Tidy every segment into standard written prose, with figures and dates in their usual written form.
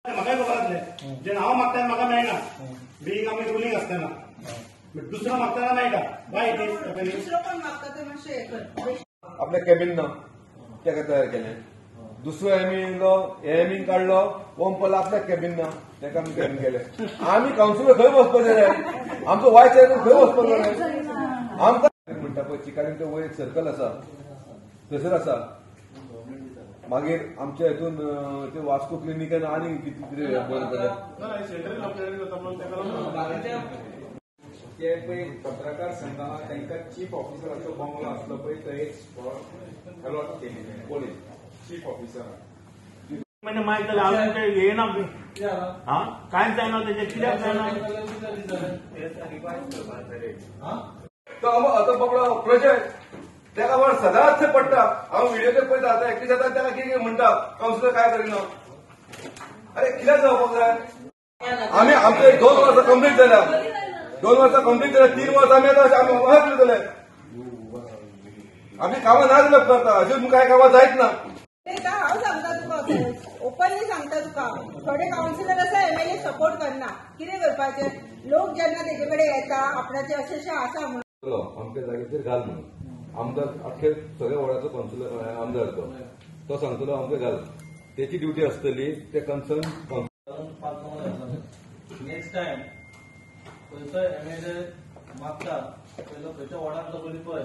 म्हाका खबर आसले जे हांव मागता म्हाका मेळना बीइंग आमी रुलींग आसतना दुसरो मागतना मेळटा वाय इट इज दुसरो कोण मागता ते मातशें हें कर आपल्या कॅबिन ना तेका तयार केलें दुसरो एमिंग काढलो ओमपल आपल्या कॅबिन ना तेका आमी कॅबिन केलें आमी कावन्सिलर खंय बसपाचें रे आमचो वायस चेअरमॅन खंय बसपाचो रे आमकां म्हणटा पळय चिकारीन ते वयर एक सर्कल आसा थंयसर आसा मागीर आमच्या हितून ते वास्को क्लिनिकान आनी कितें ते पळय पत्रकार संघ आहा तांकां चीफ ऑफिसराचो बंगलो आसलो पळय थंय एक स्पॉट अलॉट केल्लें पोलीस चीफ ऑफिसराक म्हणजे माहीत जाल्यार हांव तेंचे येना हां कांयच जायना तेजे कित्याक जायना तो बंगलो प्रोजेक्ट तेका वर सदांच पडटा हांव व्हिडिओचेर पळयता आतां एकटे जाता तेका कितें म्हणटा कावन्सिलर काय करिना अरे कित्याक जावपाक जाय आमी आमचे 2 वर्सां कंप्लीट जाल्या 2 वर्सां कंप्लीट जाल्या 3 वर्सां आमी आतां आमी वाहत जाले आमी कामां ना जाल्यार करता अजून कांय कामां जायत ना हांव सांगता तुका ओपनली सांगता तुका थोडे कावन्सिलर आसा एमएलए सपोर्ट करना कितें करपाचें लोक जेन्ना तेजे कडेन येता आपणाचे अशें आसा म्हणून आमच्या जागेचेर घाल म्हणून आमदार अख्खे सगळ्या वार्डाचो कावन्सिलर आमदार तो सांगतलो आमकां घाल तेची ड्युटी आसतली ते कन्सर्न नेक्स्ट टाइम खंयचो एमएलए मागता पयलो खंयच्या वार्डांतलो पयली पळय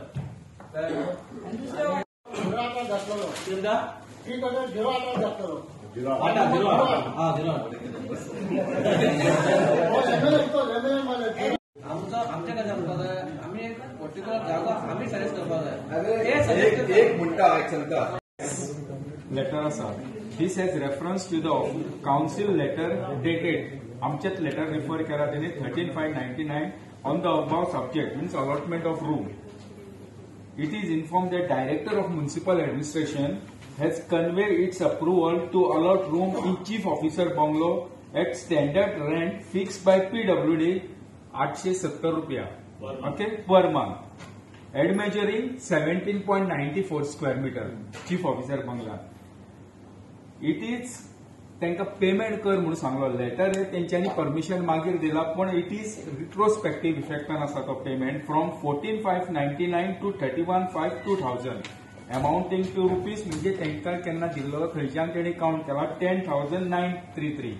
आमच्या काय सांगता जाय आमी एक पर्टिक्युलर जागो आमी सजेस्ट करपाक जाय एक म्हणटा सांगता लेटर आसा This has reference to the council letter dated आमचेच लेटर रिफर केला तेणे 13/5/99 on the above subject means allotment of room. It is informed that Director of Municipal Administration has conveyed its approval to allot room in Chief Officer Bungalow at standard rent fixed by PWD 870 रुपया okay per month. Ad measuring 17.94 square meter Chief Officer Bungalow. It is तांकां payment कर म्हणून सांगलो letter तेंच्यांनी permission मागीर दिला पण it is रिट्रोस्पेक्टिव्ह इफेक्टान आसा तो payment from 14/5/99 to 31/5/2000 amounting to rupees म्हणजे तांकां केन्ना दिल्लो थंयच्यान तेणी काउंट केला 10,933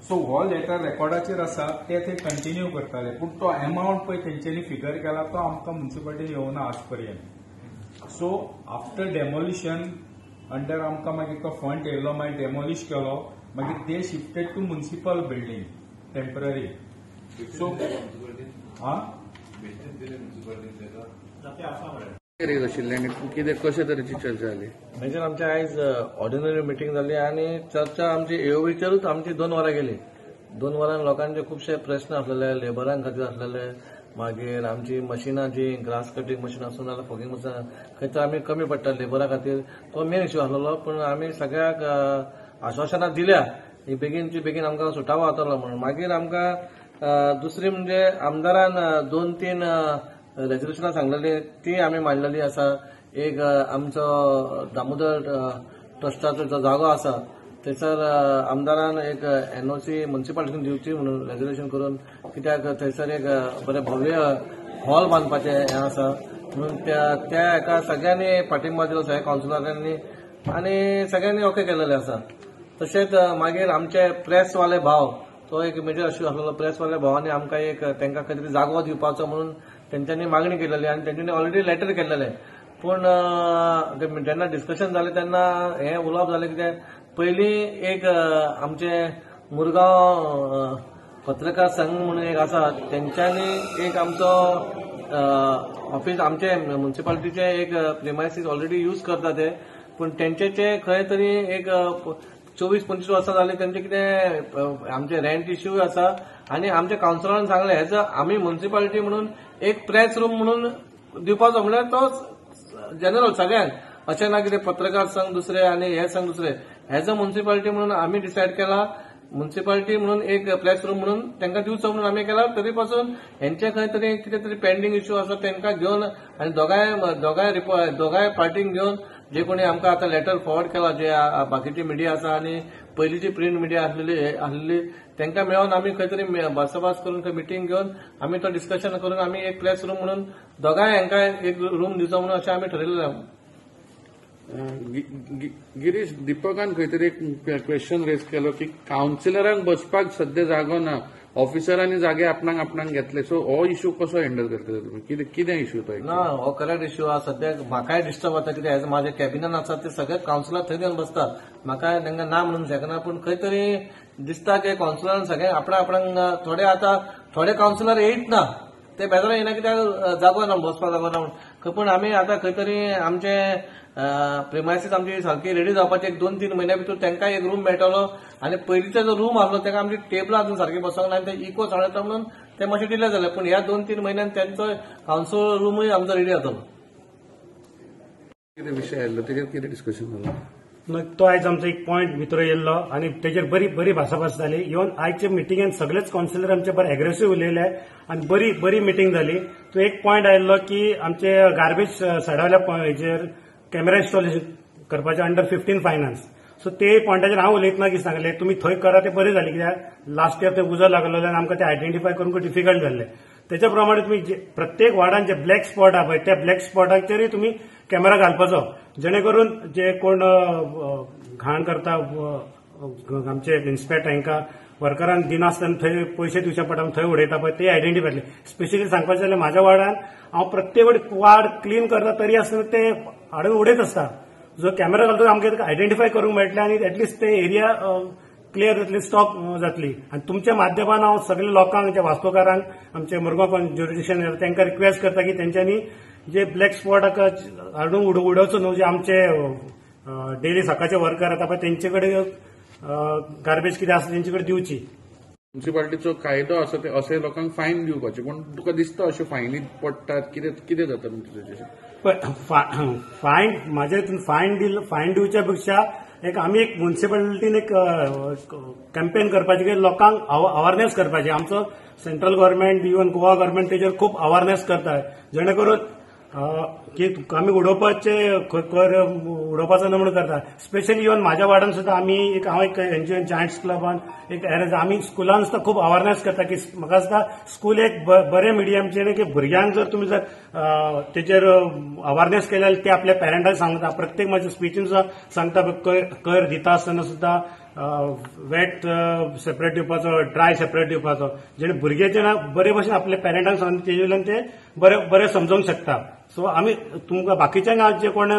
सो हो लेटर रेकॉर्डाचेर आसा ते कंटिन्यू करताले पूण तो अमाउंट पळय तेंच्यांनी फिगर केला तो आमकां म्युनिसिपालिटीन येवना आज पर्यंत सो आफ्टर डेमोलिशन अंडर आमकां मागीर तो फंड येयलो मागीर डेमोलिश केलो मागीर ते shifted to municipal building temporary so कितें कशे तरेची चर्चा जाली म्हणजे आमच्या आयज ऑर्डिनरी मिटींग जाली आनी चर्चा आमची एओबीचेरूच आमची 2 वरां गेली 2 वरांन लोकांचे खुबशे प्रश्न आसलेले लेबरां खातीर आसलेले मागीर आमची मशिनां जी ग्रास कटींग मशीन आसूं नाल्यार फॉगिंग मशीन खंय आमी कमी पडटा लेबरा खातीर तो मेन इश्यू आसलेलो पूण आमी सगळ्याक आश्वासनां दिल्या ही बेगीनची बेगीन आमकां सुटावो जातलो म्हणून मागीर आमकां दुसरी म्हणजे आमदारान 2-3 रेजोल्युशनां सांगलेली ती आमी मांडलेली आसा एक आमचो दामोदर ट्रस्टाचो जो जागो आसा थंयसर आमदारान एक एनओसी म्युनिसिपालिटीन दिवची म्हणून रेजोल्युशन करून कित्याक थंयसर एक बरें भव्य हॉल बांदपाचें हें आसा म्हणून त्या हेका सगळ्यांनी पाठिंबा दिलो सगळ्या कावन्सिलरांनी आनी सगळ्यांनी ओके केलेलें आसा तशेंच मागीर आमचे प्रेसवाले भाव तो एक मेजर इश्यू आसलेलो प्रेसवाल्या भावांनी आमकां एक तांकां खंय तरी जागो दिवपाचो म्हणून तेंच्यांनी मागणी केलेली आनी तेंच्यांनी ऑलरेडी लेटर केल्लेलें पूण जेन्ना डिस्कशन जालें तेन्ना हें उलोवप जालें कितें पयलीं एक आमचे मुरगांव पत्रकार संघ म्हणून एक आसा तेंच्यांनी एक आमचो ऑफिस आमचे म्युनिसिपालिटीचे एक प्रिमायसीस ऑलरेडी यूज करता ते पूण तेंचे खंय तरी एक 24-25 वर्सां जाली तेंचे कितें आमचे रेंट इश्यू आसा आनी आमच्या कावन्सिलरान सांगलें हेजो आमी म्युनिसिपालिटी म्हणून एक प्रेस रूम म्हणून दिवपाचो म्हणल्यार तो जनरल सगळ्यांक अशें ना कितें पत्रकार संघ दुसरे आनी हे संघ दुसरे एज अ म्युनिसिपालिटी म्हणून आमी डिसायड केला म्युनिसिपालिटी म्हणून एक प्रेस रूम म्हणून तांकां दिवचो म्हणून आमी केला तरी पासून हेंचे खंय तरी कितें तरी पेंडींग इश्यू आसा तांकां घेवन आनी दोगांय पार्टींक घेवन जे कोणी आमकां आतां लेटर फॉरवर्ड केला जे बाकीची मिडिया आसा आनी पहिली जी प्रिंट मिडिया आसलेली तांकां मेळोन आमी खंय तरी भासाभास करून खंय मिटींग घेवन आमी तो डिस्कशन करून आमी एक प्रेस रूम म्हणून दोगांय हांकां एक रूम दिवचो म्हणून अशें आमी ठरयलेलें आसा. गिरीश, दीपकान खंय तरी एक क्वेश्चन रेज केलो की कावन्सिलरांक बसपाक सध्या जागो ना, ऑफिसरांनी जागे आपणाक घेतले, सो हो इश्यू कसो हँडल करतले तुमी? कितें इश्यू तो? ना, हो करेक्ट इश्यू आहा. सद्याक म्हाकाय डिस्टर्ब जाता कित्याक म्हाजे कॅबिनान आसात ते सगळे कावन्सिलर थंय येवन बसतात. म्हाका तांकां ना म्हणूंक शकना, पूण खंय तरी दिसता की कावन्सिलरान सगळे आपणाक थोडे कावन्सिलर येयत ना, ते बेजार येना कित्याक जागो ना, बसपाक जागो ना म्हणून. पूण आमी आतां खंय तरी आमचे प्रिमायसीस आमची सारकी रेडी जावपाची 1-2-3 म्हयन्या भितर तांकां एक रूम मेळटलो आनी पयलींचो जो रूम आसलो ताका आमची टेबलां अजून सारकी बसोंक ना, ते इको सांडता म्हणून ते मातशें डिले जाले. पूण ह्या 2-3 म्हयन्यान तांचो कावन्सिल रूमूय आमचो रेडी जातलो. कितें विशय आयल्लो तेजेर कितें डिस्कशन जालें? तो आयज आमचो एक पॉयंट भितर येयल्लो आनी तेजेर बरी भासाभास जाली. इवन आयच्या मिटिंगेन सगळेच कावन्सिलर आमचे बरे एग्रेसिव्ह उलयले आनी बरी मिटिंग जाली. तो एक पॉयंट आयल्लो की आमचे गार्बेज सायडावयल्या हेजेर कॅमेरा इन्स्टॉलेशन करपाचे अंडर 15 फायनान्स. सो ते पॉयंटाचेर हांव उलयतना कितें सांगलें, तुमी थंय करा, ते बरें जालें कित्याक लास्ट इयर ते उजो लागलो आनी आमकां ते आयडेंटिफाय करूंक डिफिकल्ट जाल्लें. त्याच्या प्रमाणे तुम्ही प्रत्येक वार्डान जे ब्लॅक स्पॉट आहा पळय त्या ब्लॅक स्पॉटाचेरय तुम्ही कॅमेरा घालपाचो, जेणे करून जे कोण घाण करता आमचे इन्स्पेक्टर हांकां वर्करांक दिनासतना थंय पयशे दिवचे पडटा थंय उडयता पळय ते आयडेंटिफाय जातले. स्पेशली सांगपाचें जाल्यार म्हाज्या वार्डान हांव प्रत्येक वार्ड क्लीन करता तरी आसतना ते हाडून उडयत आसता. जो कॅमेरा घालता आमकां आयडेंटिफाय करूंक मेळटलें आनी एटलिस्ट ते एरिया क्लियर जातली, स्टॉप जातली. आनी तुमच्या माध्यमान हांव सगळ्या लोकांक, जे वास्तूकारांक, आमचे मुरगांव ज्युरिडिक्शन तांकां रिक्वेस्ट करता की तेंच्यांनी जे ब्लॅक स्पॉटाक हाडून उडोवचो न्हू, जे आमचे डेली सकाळचे वर्कर येता पळय तेंचे कडेन गार्बेज कितें आसा तेंचे कडेन दिवची. म्युन्सिपालिटीचो कायदो आसा ते अशे लोकांक फायन दिवपाचे, पण तुका दिसता अशे फायनी पडटात, कितें जाता फायन म्हाज्या हितून फायन दिवच्या पेक्षा आमी एक म्युन्सिपालिटीन एक कॅम्पेन करपाचे की लोकांक अवेअरनेस करपाचे. आमचो central government even Goa government तेजेर खूब अवेअरनेस करता, जेणे करून की आमी उडोवपाचे कर उडोवपाचो ना म्हणून करता. स्पेशली इवन म्हाज्या वार्डान सुद्दां आमी हांव एक एनजीओ जायंट्स क्लबान एक आमी स्कुलान सुद्दां खूब अवेअरनेस करता की म्हाका दिसता स्कूल एक बरे मिडियमचेर की भुरग्यांक जर तुमी जर तेजेर अवेअरनेस केल्यार ते आपल्या पेरंटाक सांगता. प्रत्येक म्हाज्या स्पिचीन सुद्दां सांगता कर दिता आसतना सुद्दां वेट सेपरेट दिवपाचो, ड्राय सेपरेट दिवपाचो, जेणे भुरगे जेन्ना बरे भशेन आपल्या पेरंटांक सांगता तेजे वयल्यान ते बरे समजूंक शकता. सो आमी तुमकां बाकीच्यांक जे कोण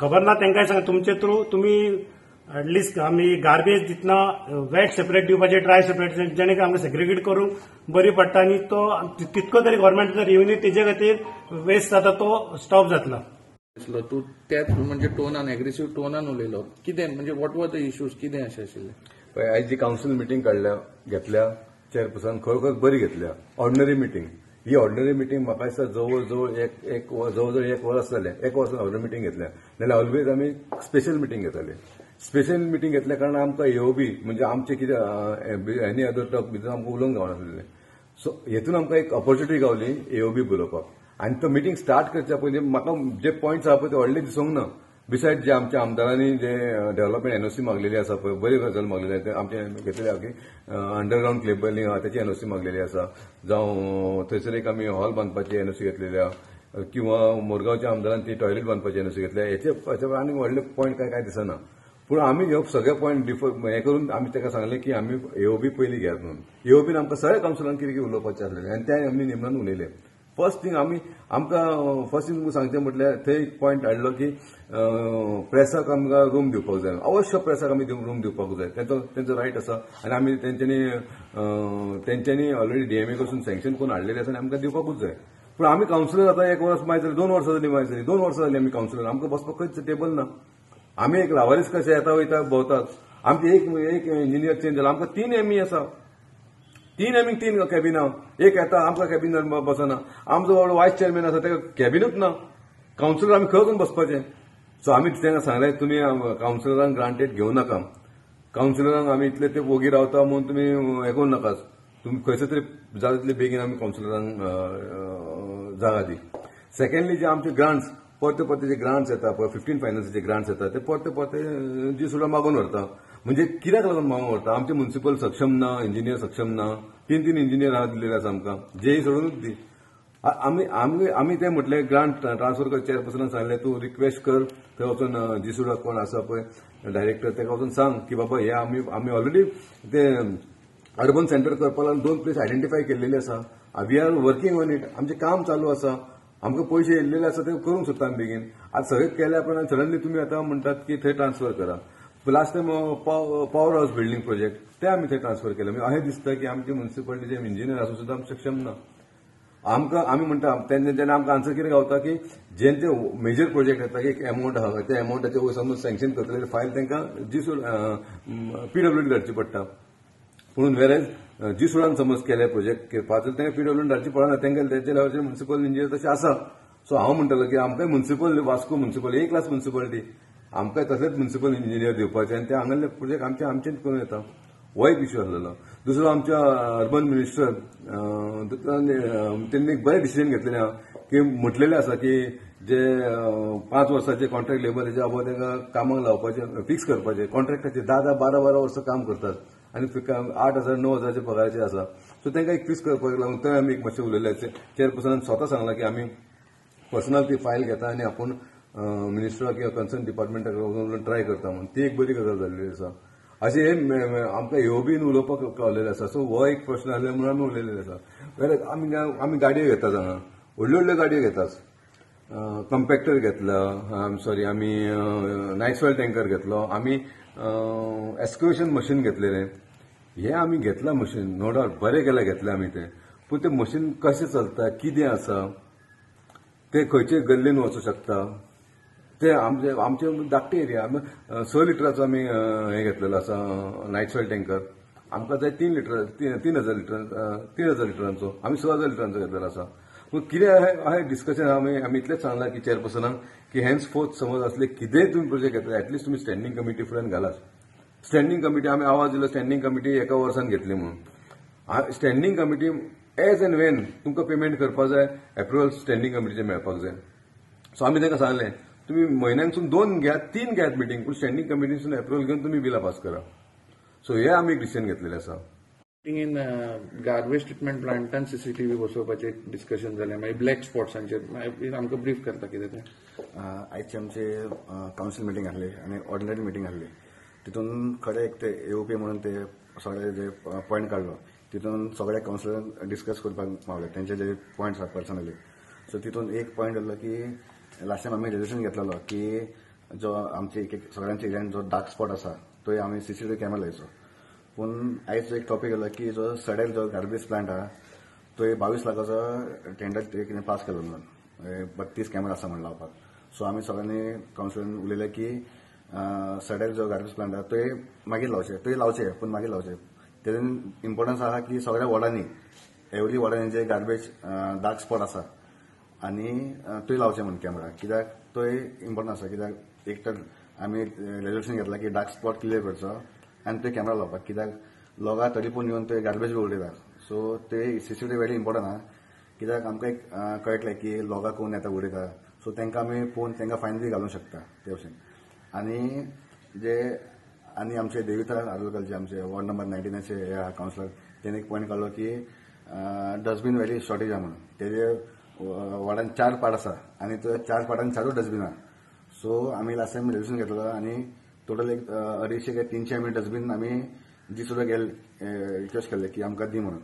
खबर ना तांकांय सांगा तुमचे थ्रू तुमी एटलिस्ट आमी गार्बेज दितना वेट सेपरेट दिवपाचे, ड्राय सेपरेट, जेणे की आमकां सेग्रिगेट करूंक बरी पडटा आनी तो तितको तरी गव्हर्नमेंटाचो रेव्हन्यू तेजे खातीर वेस्ट जाता तो स्टॉप जातलो. तूं त्याच म्हणजे टोनान एग्रेसिव्ह टोनान उलयलो, कितें म्हणजे वॉट वर द इश्यूज, कितें अशें आशिल्लें? आयज जी कावन्सिल मिटींग घेतल्या चेअरपर्सन खरोखर बरी घेतल्या. ऑर्डिनरी मिटींग, ही ऑर्डिनरी मिटींग म्हाका दिसता जवळ एक वर्स जालें, एक वर्सान ऑर्डिनरी मिटींग घेतल्या. नाल्यार ऑलवेज आमी स्पेशल मिटींग घेताले. स्पेशल मिटींग घेतल्या कारणान आमकां एओबी म्हणजे आमचे कितें एनी अदर टॉक भितर आमकां उलोवंक गावनासलें. सो हेतून आमकां एक ऑपॉर्च्युनिटी गावली एओबी बरोवपाक. आनी तो मिटींग स्टार्ट करच्या पयलीं म्हाका जे पॉयंट्स आहा पळय ते व्हडले दिसूंक ना. बिसायड जे आमच्या आमदारांनी जे डेव्हलपमेंट एनओसी मागलेली आसा पळय, बरी गजाल मागलेली आसा, आमचे घेतलेली आहा की अंडरग्राउंड केबलिंग आहा त्याची एनओसी मागलेली आसा, जावं थंयसर एक आमी हॉल बांदपाची एनओसी घेतलेली आहा, किंवा मोरगांवच्या आमदारान ती टॉयलेट बांदपाची एनओसी घेतल्या. हेचे आनी व्हडले पॉयंट काय दिसना. पूण आमी ह्यो सगळे पॉयंट हे करून आमी ताका सांगलें की आमी एओबी पयलीं घेयात म्हणून. एओबीन आमकां सगळ्या कावन्सिलांक कितें उलोवपाचें आसलेलें आनी ते आमी निमणान उलयले. फर्स्ट थिंग आमकां फर्स्ट थिंग सांगचें म्हटल्यार थंय एक पॉयंट हाडलो की प्रेसाक आमकां रूम दिवपाक जाय, अवश्य प्रेसाक आमी रूम दिवपाक जाय, तेंचो रायट आसा. आनी आमी तेंच्यांनी ऑलरेडी डीएमए कडसून सँक्शन करून हाडलेलें आसा आनी आमकां दिवपाकूच जाय. पूण आमी कावन्सिलर आतां 1 वर्स मागीर जाली, 2 वर्सां जाली मागीर जाली, 2 वर्सां जाली आमी कावन्सिलर, आमकां बसपाक खंयच टेबल ना. आमी एक लावारीस कशे येता वयता भोंवतात. आमचे एक इंजिनियर चेंज जाला, आमकां 3 एमई आसा, 3 एमीक 3 कॅबिनां, एक येता आमकां कॅबिनान बसना. आमचो व्हडलो वायस चेअरमॅन आसा ताका कॅबिनूच ना. कावन्सिलर आमी खंय वचून बसपाचें? सो आमी तांकां सांगलें तुमी कावन्सिलरांक ग्रांटेड घेवं नाका, कावन्सिलरांक आमी इतले ते वोगी रावता म्हणून तुमी हें करूं नाकात, तुमी खंयसर तरी जाता तितले बेगीन आमी कावन्सिलरांक जागा दी. सेकंडली जे आमचे ग्रांट्स परते जे ग्रांट्स येता पळय 15 फायनान्साचे ग्रांट्स येता ते परते जी सुद्दां मागून व्हरता. म्हणजे कित्याक लागून मागो व्हरता? आमचे म्युनिसिपल सक्षम ना, इंजिनियर सक्षम ना, 3 इंजिनियर हांव दिल्लेले आसा आमकां, जेई सोडूनच दी. आमी ते म्हटले ग्रांट ट्रान्सफर कर, चेअरपर्सनान सांगले तूं रिक्वेस्ट कर, थंय वचून जीसुडा कोण आसा पळय डायरेक्टर ताका वचून सांग की बाबा हे आमी ऑलरेडी ते अर्बन सेंटर करपा लागून 2 प्लेस आयडेंटिफाय केल्लेले आसा. We are working on it. आमचें काम चालू आसा. आमकां पयशे येयल्लेले आसा ते करूंक सोदता आमी बेगीन. आज सगळें केल्या उपरांत सडनली तुमी आतां म्हणटात की थंय ट्रान्सफर करा. Last time power house building project ते आमी थंय ट्रान्सफर केले. अशें दिसता की आमचे म्युनिसिपालिटीचे इंजिनियर आसून सुद्दां सक्षम ना. आमी म्हणटा तेन्ना आमकां आन्सर कितें गावता की जेंचे मेजर प्रोजेक्ट येता की एक अमाउंट आहा, त्या अमाउंटाचे वयर समज सँक्शन करतले फायल तांकां पीडब्ल्यूडी धाडची पडटा. पूण वेरेज जीसुडान समज केले प्रोजेक्ट करपाचो तेंका पीडब्ल्यूडी धाडची पडना. तांकां तेंचे लेवलचे म्युनिसिपल इंजिनियर तशें आसा. सो हांव म्हणटलो की आमकां म्युनिसिपल वास्को म्युनिसिपल ए क्लास म्युनिसिपालिटी आमकां तसलेच म्युनिसिपल इंजिनियर दिवपाचे आनी ते हांगाले प्रोजेक्ट आमचेच करून येता. हो एक इश्यू आसलेलो. दुसरो आमच्या अर्बन मिनिस्टर त्यांनी एक बरें डिसिजन घेतलेलें आहा की म्हटलेलें आसा की जे 5 वर्साचे कॉन्ट्रॅक्ट लेबर हेजे अबाव तांकां कामाक लावपाचे, फिक्स करपाचे. कॉन्ट्रॅक्टाचे 10-12 वर्सां काम करतात आनी 8,000-9,000 पगाराचे आसा. सो तांकां एक फिक्स करपाक लागून थंय आमी एक मातशें उलयले. चेअरपर्सनान स्वता सांगला की आमी पर्सनल ती फायल घेता आनी आपूण मिनिस्टराक किंवा कन्सर्न डिपार्टमेंटाक वचून ट्राय करता म्हणून ती एक बरी गजाल जाल्ली आसा. अशें हे आमकां ह्यो बीन उलोवपाक कळलेले आसा. सो हो एक प्रश्न आसले म्हणून आमी उलयलेले आसा. वेल्यार आमी गाडयो घेतात हांगा, व्हडल्यो गाडयो घेतात. कंपॅक्टर घेतला, सॉरी आमी नायट सॉयल टँकर घेतलो, आमी एक्सक्युएशन मशीन घेतलेलें. हे आमी घेतला मशीन, नो डावट बरें केलें घेतलें आमी तें. पूण तें मशीन कशें चलता, कितें आसा, ते खंयचे गल्लीन वचूंक शकता, ते आमचे धाकटे एरिया. 6 लिटराचो आमी हे घेतलेलो आसा नायट सॉयल टँकर. आमकां जाय 3,000 लिटरांचो. आमी 6,000 लिटरांचो घेतलेलो आसा. पूण कितें अशें डिस्कशन आमी इतलेंच सांगलां की चेअरपर्सनाक की हेन्स फोर्थ समज असले कितेंय तुमी प्रोजेक्ट घेतले एटलीस्ट तुमी स्टँडींग कमिटी फुड्यान घालात. स्टँडींग कमिटी आमी आवाज दिलो स्टँडींग कमिटी एका वर्सान घेतली म्हणून. Standing committee as and when तुमकां पेमेंट करपाक जाय एप्रुवल स्टँडींग कमिटीचे मेळपाक जाय. सो आमी तांकां सांगलें तुम्ही महिन्यांसून 2 घ्या 3 घेयात मिटींग, पूण स्टँडींग कमिटीसून एप्रुवल घेवन तुम्ही बिलां पास करा. सो हे आमी एक डिसिजन घेतलेलें आसा. इन गार्बेज ट्रिटमेंट प्लांटान सीसीटीव्ही बसोवपाचे डिस्कशन जालें. मागीर ब्लॅक स्पॉट्सांचेर आमकां ब्रीफ करता कितें तें. आयची आमची कावन्सील मिटींग आसली आनी ऑर्डिनरी मिटींग आसली. तितून खरें एक ते एओपी म्हणून ते सगळे जे पॉयंट काडलो तितून सगळ्या कावन्सिलरांक डिस्कस करपाक पावले तेंचे जे पॉयंट्स आसा पर्सनली. सो तितून एक पॉयंट आसलो की लास्ट टायम आमी रेजोल्युशन घेतलेलो की जो आमचे सगळ्यांच्या एरियान जो डार्क स्पॉट आसा तो आमी सीसीटीव्ही कॅमेरा लायचो. पूण आयज एक टॉपीक आयलो की जो सडेल जो गार्बेज प्लांट आहा तो 22 लाखाचो टेंडर कितें पास केलो म्हणून 32 कॅमेरा आसा म्हणून लावपाक. सो आमी सगळ्यांनी कावन्सिलरान उलयले की सडेल जो गार्बेज प्लांट आहा तो मागीर लावचे पूण मागीर लावचे. तेतून इम्पॉर्टन्स आहा की सगळ्या वॉर्डांनी एवरी वॉर्डांनी जे गार्बेज डार्क स्पॉट आसा आनी तो लावचे म्हणून कॅमेरा. कित्याक तो इम्पॉर्टंट आसा. कित्याक एक तर आमी रेजोल्युशन घेतला की डार्क स्पॉट क्लियर करचो आनी तो कॅमेरा लावपाक. कित्याक लोकां तरी पूण येवन ते गार्बेज बी उडयतात. सो ते सीसीटीव्ही व्हेरी इम्पॉर्टंट आहा. कित्याक आमकां एक कळटलें की लोकां कोण येता उडयता. सो तांकां आमी पळोवन तांकां फायन बी घालूंक शकता ते भशेन. आनी आमचे देविता आर्लोकलचे आमचे वॉर्ड नंबर 19 हे आहा कावन्सिलर तेणे एक पॉयंट काडलो की डस्टबीन व्हेरी शॉर्टेज आहा म्हणून. तेजे वॉर्डान 4 पार्ट आसा आनी 4 पार्टान 4 डस्टबीन आहा. सो आमी लास्ट टायम रेजोल्युशन घेतलो आनी टोटल एक 250 काय 300 आमी डस्टबीन आमी जी सुद्दां रिक्वेस्ट केल्ले की आमकां दी म्हणून.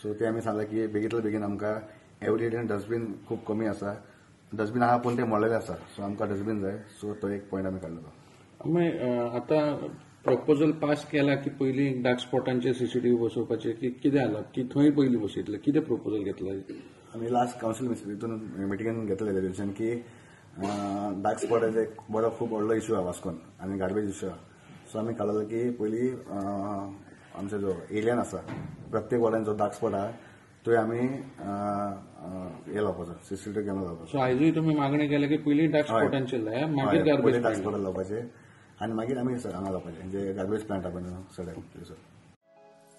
सो ते आमी सांगलें की बेगींतल्या बेगीन आमकां एवरी एरियान डस्टबीन खूब कमी आसा. डस्टबीन आहा पूण ते मोडलेले आसा. सो आमकां डस्टबीन जाय. सो तो एक पॉयंट आमी काडलेलो. मागीर आतां प्रपोजल पास केला की पयली डार्क स्पॉटांचेर सीसीटीव्ही बसोवपाचे की कितें जालां की थंय पयलीं बसयतले. कितें प्रपोजल घेतला आमी लास्ट कावन्सील मिटींगेन घेतलेले रेजोल्युशन की डार्क स्पॉटाचो एक बरो खूब व्हडलो इश्यू आहा वास्कोन आनी गार्बेज इश्यू आहा. सो आमी काडलेलो की पयली आमचो जो एरियान आसा प्रत्येक वॉर्डान जो डार्क स्पॉट आहा तो आमी हे लावपाचो सीसीटीव्ही कॅमेरा लावपाचो. सो आयजूय तुमी मागणी केल्या की पयली डार्क स्पॉटांचेर लाया मागीर गार्बेज डार्क स्पॉटार लावपाचे आनी मागीर आमी हांगा लावपाचे जे गार्बेज प्लांट आहा पळय सगळ्याक.